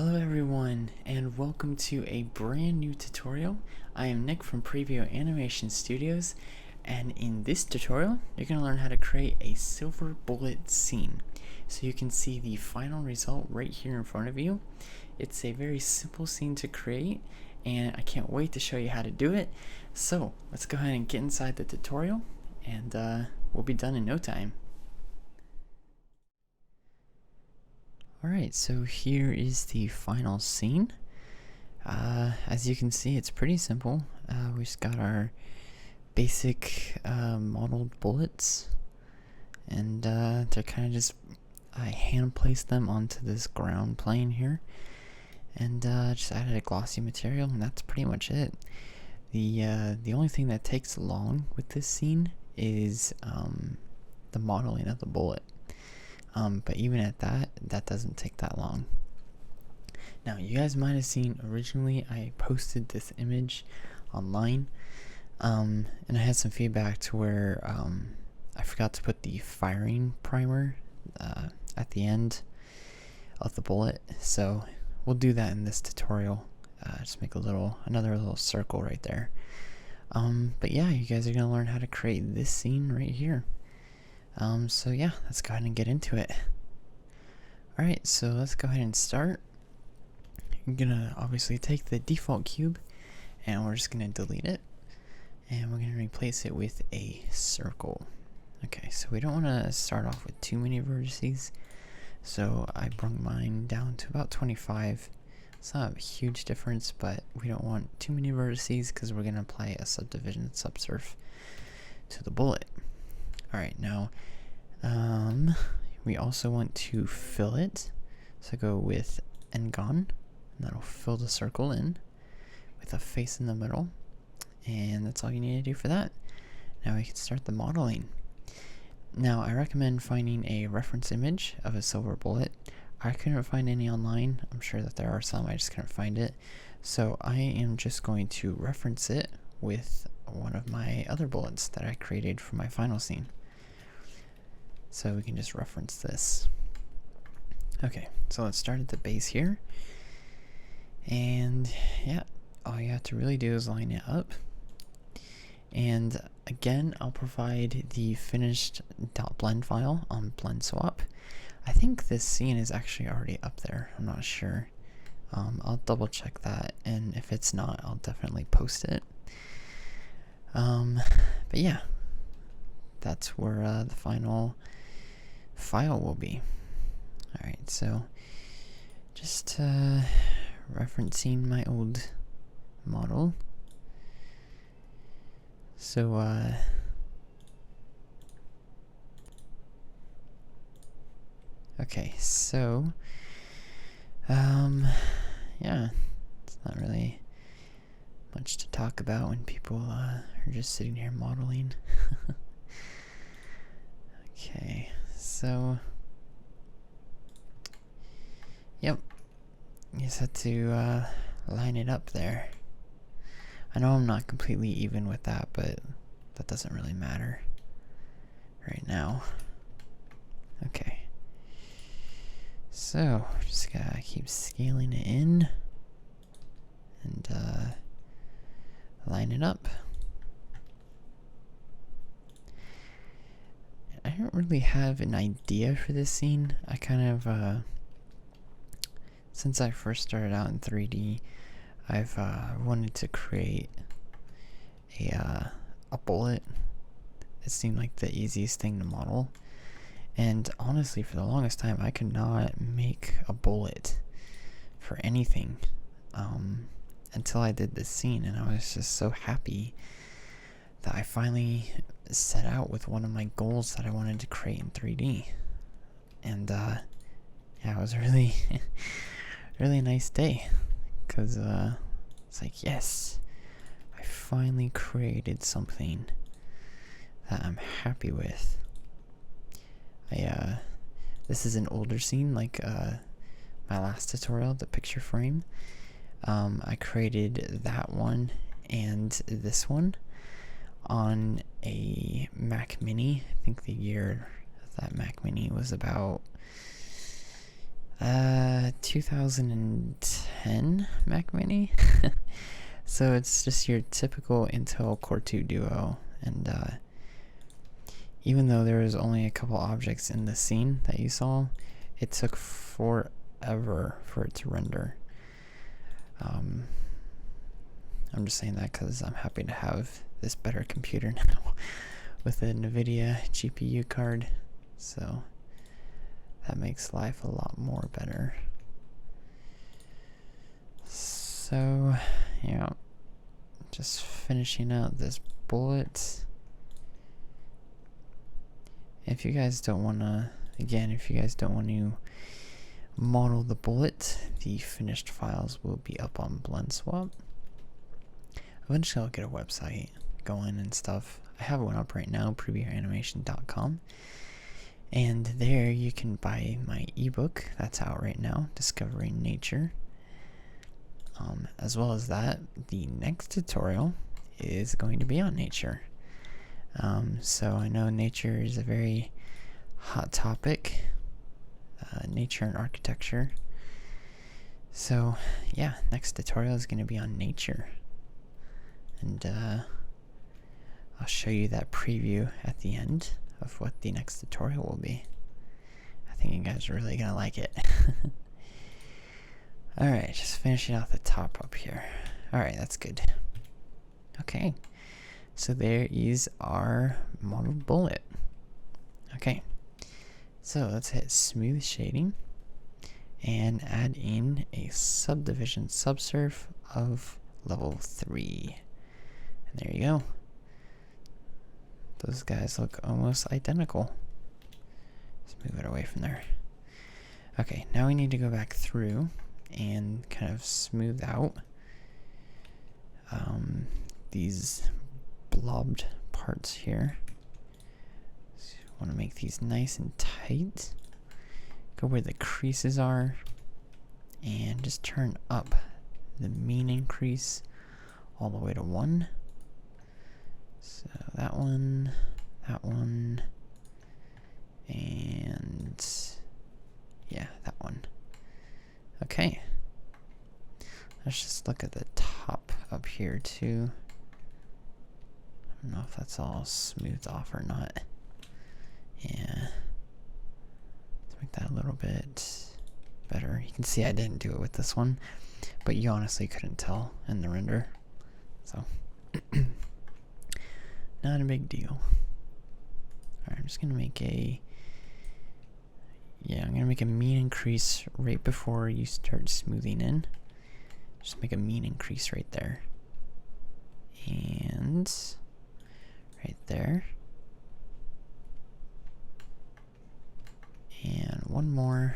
Hello everyone, and welcome to a brand new tutorial. I am Nick from Preview Animation Studios, and in this tutorial, you're going to learn how to create a silver bullet scene. So you can see the final result right here in front of you. It's a very simple scene to create, and I can't wait to show you how to do it. So let's go ahead and get inside the tutorial, and we'll be done in no time. Alright, so here is the final scene. As you can see, it's pretty simple. We just got our basic modeled bullets, and they're kind of just, I hand placed them onto this ground plane here, and just added a glossy material, and that's pretty much it. The only thing that takes long with this scene is the modeling of the bullet. But even at that doesn't take that long. Now, you guys might have seen originally I posted this image online, and I had some feedback to where I forgot to put the firing primer at the end of the bullet, so we'll do that in this tutorial. Just make another little circle right there. But yeah, you guys are gonna learn how to create this scene right here. So yeah, let's go ahead and get into it. Alright, so let's go ahead and start. You're gonna obviously take the default cube, and we're just gonna delete it, and we're gonna replace it with a circle. Okay, so we don't want to start off with too many vertices, so I brought mine down to about 25. It's not a huge difference, but we don't want too many vertices because we're gonna apply a subdivision subsurf to the bullet. Alright, now we also want to fill it, so go with Ngon, and that'll fill the circle in with a face in the middle, and that's all you need to do for that. Now we can start the modeling. Now I recommend finding a reference image of a silver bullet. I couldn't find any online. I'm sure that there are some, I just couldn't find it, so I am just going to reference it with one of my other bullets that I created for my final scene. So we can just reference this. Okay, so let's start at the base here. And yeah, all you have to really do is line it up. And again, I'll provide the finished .blend file on blend swap. I think this scene is actually already up there. I'm not sure. I'll double check that, and if it's not, I'll definitely post it. But yeah, that's where the final file will be. Alright, so just referencing my old model. So okay, so yeah, it's not really much to talk about when people are just sitting here modeling. Okay, so yep, you just have to line it up there. I know I'm not completely even with that, but that doesn't really matter right now. Okay, so just gotta keep scaling it in and line it up. I don't really have an idea for this scene. I kind of, since I first started out in 3D, I've wanted to create a bullet. It seemed like the easiest thing to model. And honestly, for the longest time, I could not make a bullet for anything until I did this scene, and I was just so happy that I finally set out with one of my goals that I wanted to create in 3D. And yeah, it was a really really nice day, because it's like, yes, I finally created something that I'm happy with. This is an older scene, like my last tutorial, the picture frame. I created that one and this one on a Mac Mini. I think the year of that Mac Mini was about 2010 Mac Mini. So it's just your typical Intel Core 2 Duo, and even though there was only a couple objects in the scene that you saw, it took forever for it to render. I'm just saying that because I'm happy to have this better computer now with a NVIDIA GPU card, so that makes life a lot more better. So, yeah, just finishing out this bullet. If you guys don't want to, again, if you guys don't want to model the bullet, the finished files will be up on BlendSwap. Eventually I'll get a website going and stuff. I have one up right now, previewaniimation.com, and there you can buy my ebook that's out right now, Discovering Nature. As well as that, the next tutorial is going to be on nature. So I know nature is a very hot topic, nature and architecture. So yeah, next tutorial is going to be on nature, and I'll show you that preview at the end of what the next tutorial will be. I think you guys are really gonna like it. Alright, just finishing off the top up here. Alright, that's good. Okay, so there is our model bullet. Okay, so let's hit smooth shading and add in a subdivision subsurf of level 3. And there you go. Those guys look almost identical. Let's move it away from there. Okay, now we need to go back through and kind of smooth out these blobbed parts here. So you want to make these nice and tight. Go where the creases are and just turn up the mean increase all the way to 1. So that one, and yeah, that one. Okay, let's just look at the top up here too. I don't know if that's all smoothed off or not. Yeah, let's make that a little bit better. You can see I didn't do it with this one, but you honestly couldn't tell in the render, so not a big deal. Alright, I'm just gonna make I'm gonna make a mean increase right before you start smoothing in. Just make a mean increase right there. And right there. And one more.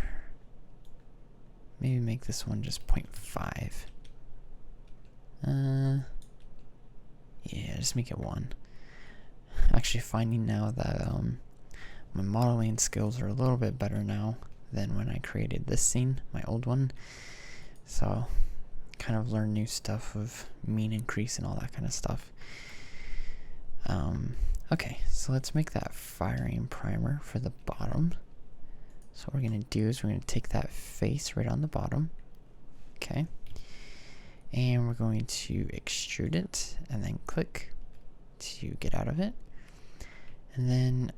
Maybe make this one just 0.5. Yeah, just make it 1. Actually finding now that my modeling skills are a little bit better now than when I created this scene, my old one. So kind of learn new stuff of mean increase and all that kind of stuff. Okay, so let's make that firing primer for the bottom. So what we're going to do is we're going to take that face right on the bottom. Okay. And we're going to extrude it and then click to get out of it. And then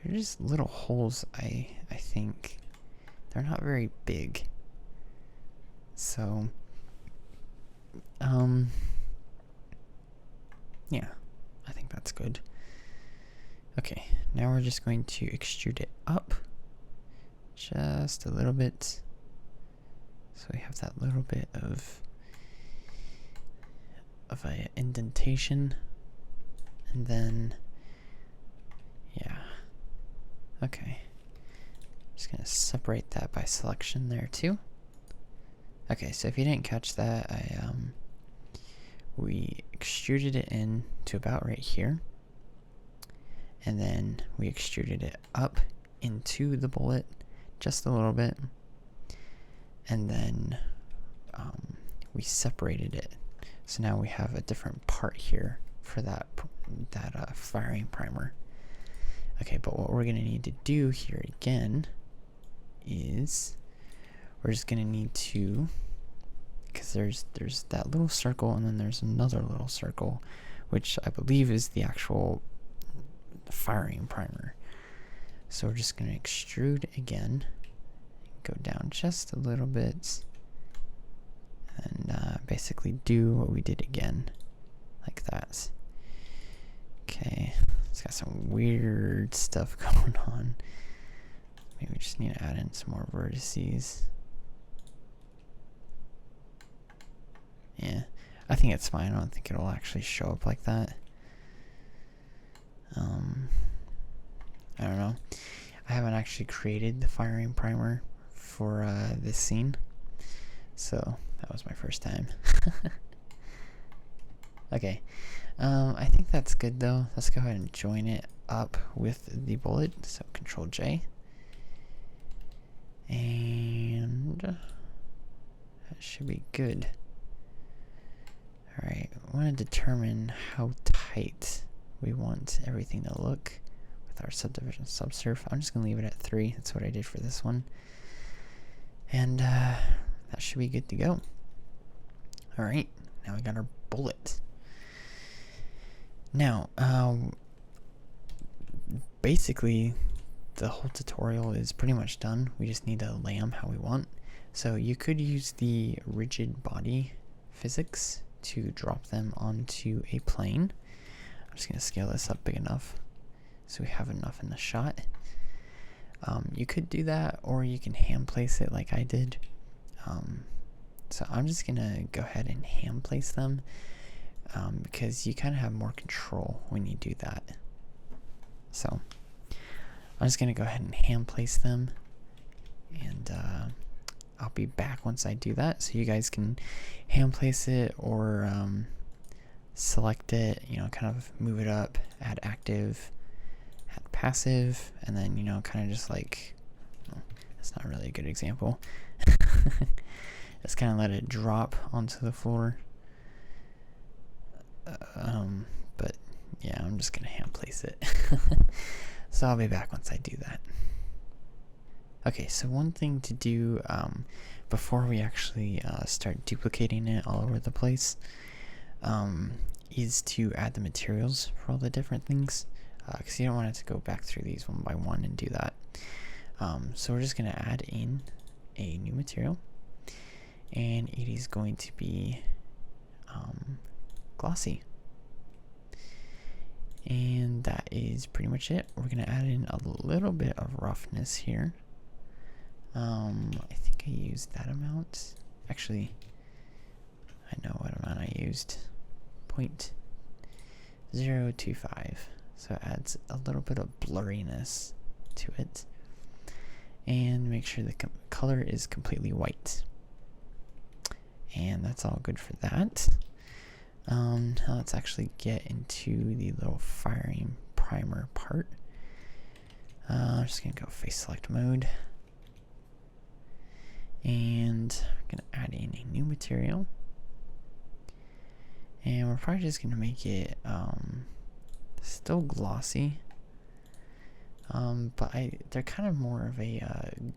they're just little holes, I think. They're not very big. So yeah, I think that's good. Okay, now we're just going to extrude it up just a little bit. So we have that little bit of a indentation, and then yeah, okay, just gonna separate that by selection there too. Okay, so if you didn't catch that, we extruded it in to about right here, and then we extruded it up into the bullet just a little bit, and then we separated it. So now we have a different part here for that firing primer. Okay, but what we're going to need to do here again is we're just gonna need to, because there's that little circle and then there's another little circle, which I believe is the actual firing primer. So we're just gonna extrude again, go down just a little bit, and basically do what we did again, like that. Okay, it's got some weird stuff going on. Maybe we just need to add in some more vertices. Yeah, I think it's fine. I don't think it'll actually show up like that. I don't know. I haven't actually created the firing primer for this scene, so that was my first time. Okay, I think that's good though. Let's go ahead and join it up with the bullet. So Control J, and that should be good. All right, I want to determine how tight we want everything to look with our subdivision subsurf. I'm just gonna leave it at 3. That's what I did for this one, and that should be good to go. All right, now we got our bullet. Now, basically, the whole tutorial is pretty much done. We just need to lay them how we want. So you could use the rigid body physics to drop them onto a plane. I'm just going to scale this up big enough so we have enough in the shot. You could do that, or you can hand place it like I did. So I'm just going to go ahead and hand place them. Because you kind of have more control when you do that. So I'm just going to go ahead and hand place them, and I'll be back once I do that, so you guys can hand place it or select it, you know, kind of move it up, add active, add passive, and then, you know, kind of just like, oh, that's not really a good example. Just kind of let it drop onto the floor. But yeah, I'm just gonna hand place it. So I'll be back once I do that. Okay, so one thing to do before we actually start duplicating it all over the place is to add the materials for all the different things, because you don't want it to go back through these one by one and do that. So we're just gonna add in a new material, and it is going to be glossy. And that is pretty much it. We're going to add in a little bit of roughness here. I think I used that amount. Actually, I know what amount I used. 0.025. So it adds a little bit of blurriness to it. And make sure the color is completely white. And that's all good for that. Now let's actually get into the little firing primer part. I'm just gonna go face select mode, and I'm gonna add in a new material, and we're probably just gonna make it still glossy, but they're kind of more of a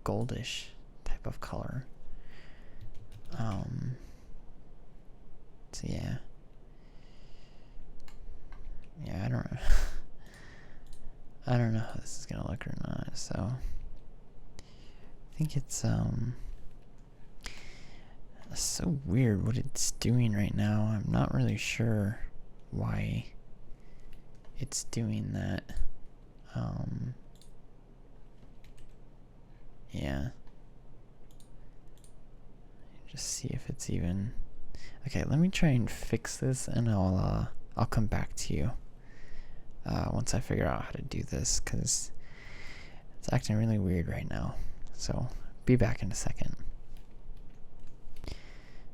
goldish type of color. So yeah. Yeah, I don't know. I don't know how this is gonna look or not, so I think it's so weird what it's doing right now. I'm not really sure why it's doing that. Yeah. Just see if it's even okay. Let me try and fix this, and I'll come back to you once I figure out how to do this, because it's acting really weird right now. So be back in a second.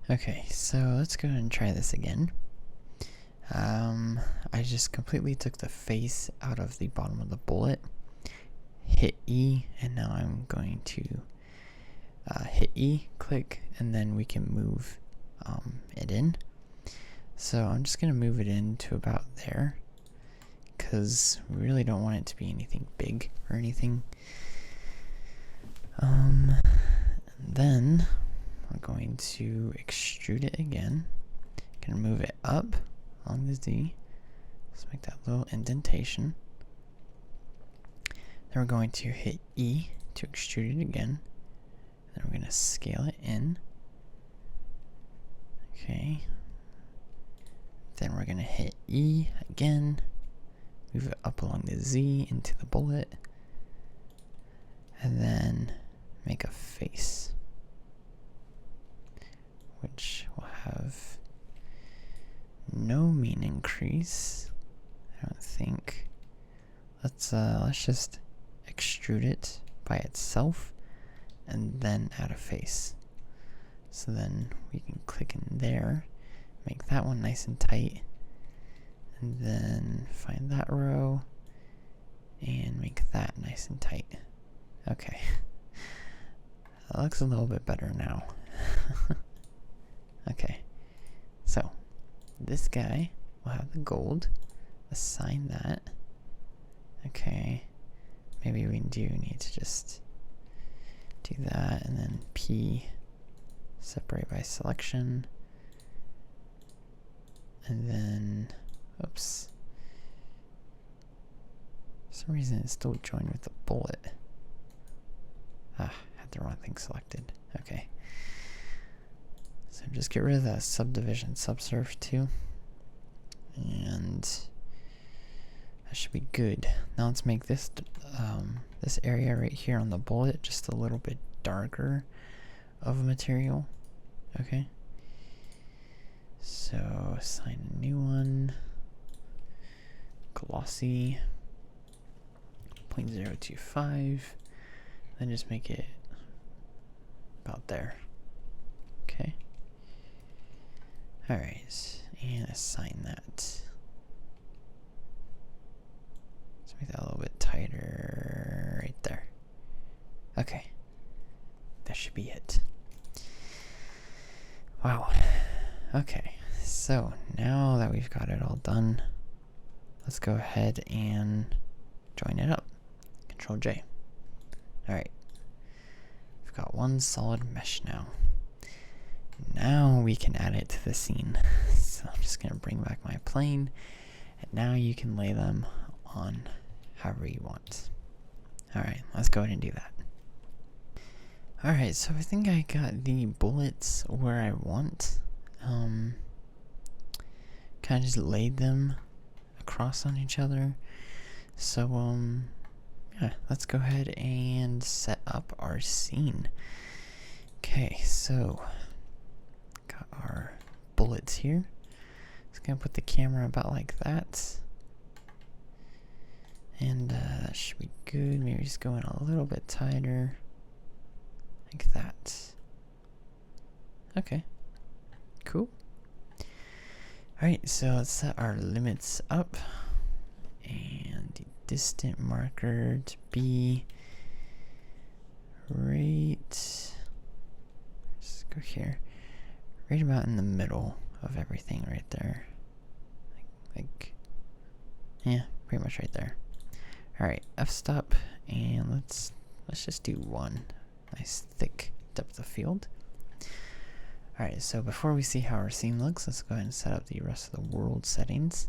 Okay, so let's go ahead and try this again. I just completely took the face out of the bottom of the bullet, hit E, and now I'm going to hit E, click, and then we can move it in. So I'm just going to move it in to about there, because we really don't want it to be anything big or anything. Then we're going to extrude it again. Gonna move it up along the Z. Let's make that little indentation. Then we're going to hit E to extrude it again. Then we're gonna scale it in. Okay. Then we're gonna hit E again. Move it up along the Z into the bullet. And then make a face, which will have no mean increase, I don't think. Let's just extrude it by itself and then add a face. So then we can click in there, make that one nice and tight, and then find that row and make that nice and tight. Okay. That looks a little bit better now. Okay. So, this guy will have the gold. Assign that. Okay. Maybe we do need to just do that, and then P, separate by selection. And then, oops. For some reason it's still joined with the bullet. Ah, had the wrong thing selected. Okay. So just get rid of that subdivision subsurf too. And that should be good. Now let's make this this area right here on the bullet just a little bit darker of a material. Okay. So assign a new one. Glossy 0.025. Then just make it about there. Okay. Alright, and assign that. Let's make that a little bit tighter right there. Okay. That should be it. Wow. Okay, so now that we've got it all done, let's go ahead and join it up. Control J. Alright. We've got one solid mesh now. Now we can add it to the scene. So I'm just going to bring back my plane, and now you can lay them on however you want. Alright, let's go ahead and do that. Alright, so I think I got the bullets where I want. Kind of just laid them across on each other. So, yeah, let's go ahead and set up our scene. Okay, so got our bullets here. Just gonna put the camera about like that. And that should be good. Maybe just go in a little bit tighter. Like that. Okay. Cool. Alright, so let's set our limits up. And the distant marker to be right. Let's go here. Right about in the middle of everything right there. Like yeah, pretty much right there. Alright, f-stop, and let's just do one. Nice thick depth of field. Alright, so before we see how our scene looks, let's go ahead and set up the rest of the world settings.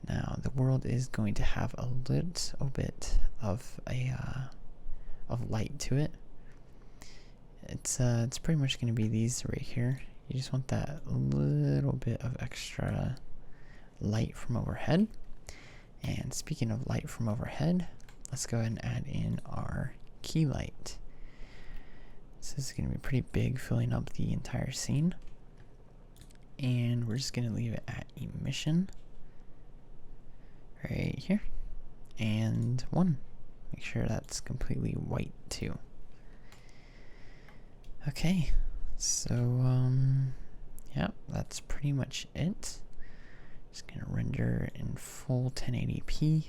Now, the world is going to have a little bit of light to it. It's pretty much going to be these right here. You just want that little bit of extra light from overhead. And speaking of light from overhead, let's go ahead and add in our key light. So this is going to be pretty big, filling up the entire scene. And we're just going to leave it at emission. Right here. And 1. Make sure that's completely white too. Okay. So, yeah, that's pretty much it. Just going to render in full 1080p.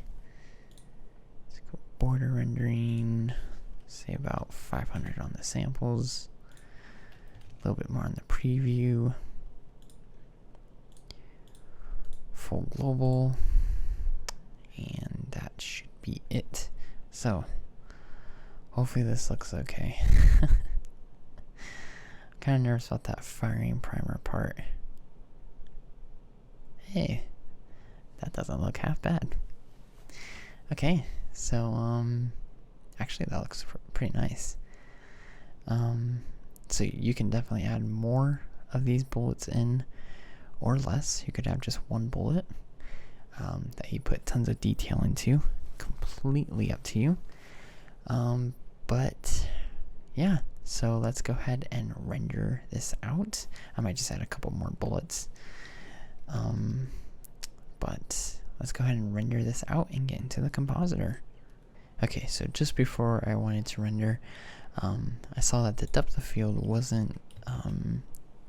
Let's go border rendering. Say about 500 on the samples, a little bit more on the preview, full global, and that should be it. So Hopefully this looks okay. I'm kind of nervous about that firing primer part. Hey, that doesn't look half bad. Okay, so actually that looks pretty nice. So you can definitely add more of these bullets in or less. You could have just one bullet that you put tons of detail into. Completely up to you. But yeah, so let's go ahead and render this out. I might just add a couple more bullets. But let's go ahead and render this out and get into the compositor. Okay, so just before I wanted to render, I saw that the depth of field wasn't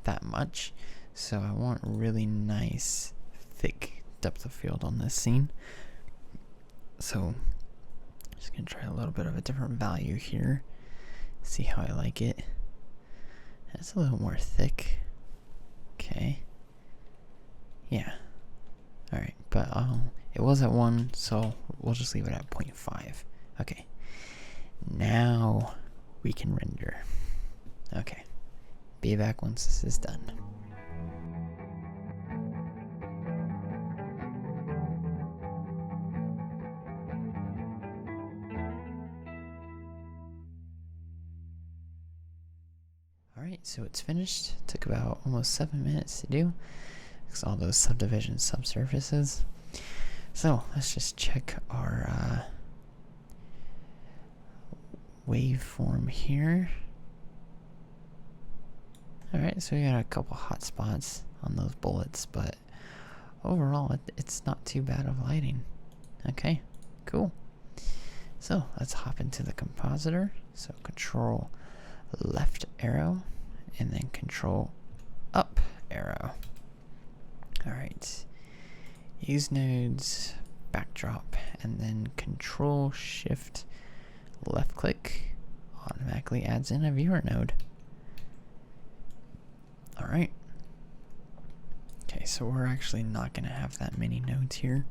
that much, so I want really nice, thick depth of field on this scene. So I'm just gonna try a little bit of a different value here, see how I like it. That's a little more thick. Okay. Yeah. Alright, but it was at 1, so we'll just leave it at 0.5. Okay. Now we can render. Okay. Be back once this is done. Alright, so it's finished. Took about almost 7 minutes to do. Because all those subdivision subsurfaces. So let's just check our waveform here. Alright, so we got a couple hot spots on those bullets, but overall it's not too bad of lighting. Okay, cool. So let's hop into the compositor. So control left arrow and then control up arrow. Alright, use nodes, backdrop, and then control shift left click automatically adds in a viewer node. Alright. Okay, so we're actually not going to have that many nodes here.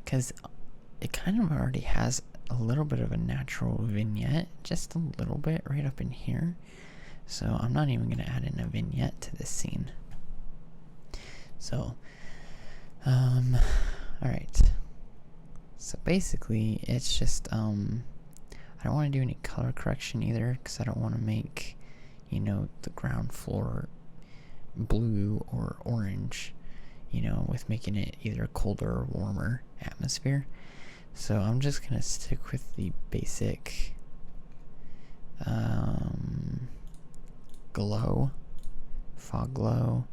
Because it kind of already has a little bit of a natural vignette, just a little bit right up in here. So I'm not even going to add in a vignette to this scene. So, alright. So basically, it's just, I don't want to do any color correction either, because I don't want to make, you know, the ground floor blue or orange, you know, with making it either colder or warmer atmosphere. So I'm just going to stick with the basic, glow, fog glow.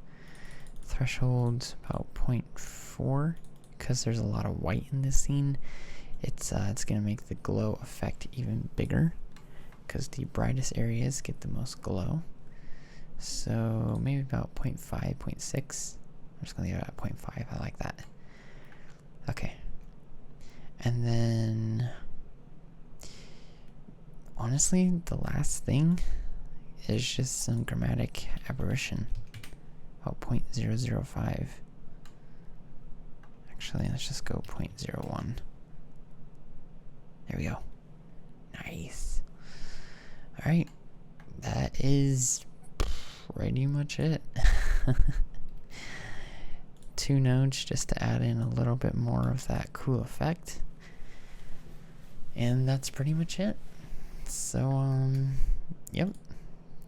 Threshold about 0.4 because there's a lot of white in this scene. It's gonna make the glow effect even bigger because the brightest areas get the most glow. So maybe about 0.5, 0.6. I'm just gonna leave it at 0.5. I like that. Okay. And then honestly, the last thing is just some chromatic aberration. About 0.005. Actually, let's just go 0.01. There we go. Nice. Alright. That is pretty much it. 2 nodes just to add in a little bit more of that cool effect. And that's pretty much it. So, yep.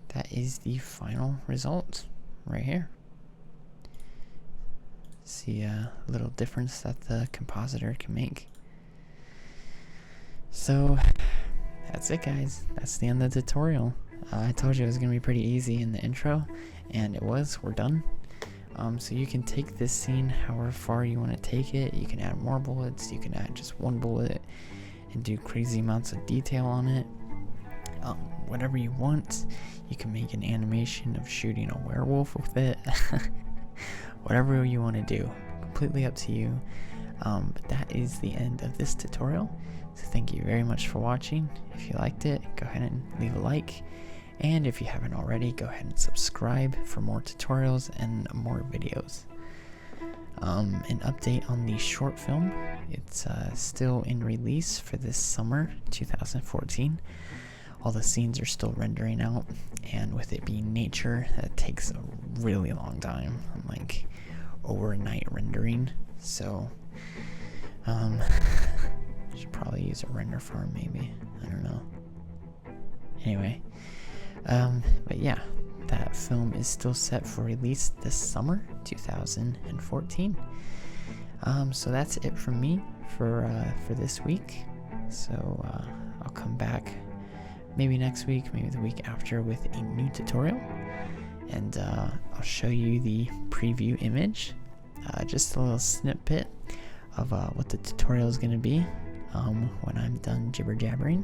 That is the final result right here. See a little difference that the compositor can make. So that's it, guys. That's the end of the tutorial. I told you it was going to be pretty easy in the intro, and it was. We're done. So you can take this scene however far you want to take it. You can add more bullets, you can add just one bullet and do crazy amounts of detail on it. Whatever you want. You can make an animation of shooting a werewolf with it. Whatever you want to do, completely up to you. But that is the end of this tutorial. So thank you very much for watching. If you liked it, go ahead and leave a like. And if you haven't already, go ahead and subscribe for more tutorials and more videos. An update on the short film. It's still in release for this summer 2014. All the scenes are still rendering out, and with it being nature, that takes a really long time. Like overnight rendering, so should probably use a render farm maybe. I don't know. Anyway, but yeah, that film is still set for release this summer 2014. So that's it from me for this week. So I'll come back maybe next week, maybe the week after, with a new tutorial, and I'll show you the preview image, just a little snippet of what the tutorial is going to be when I'm done jibber jabbering.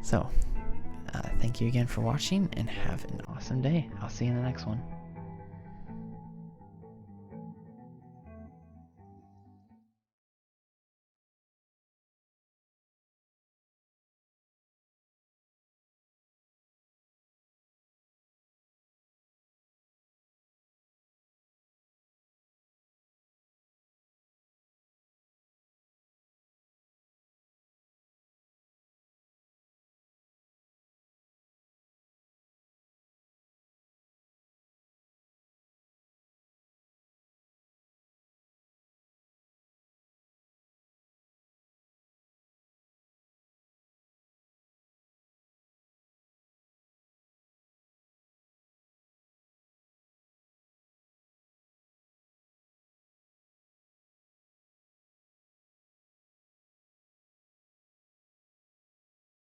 So thank you again for watching, and have an awesome day. I'll see you in the next one.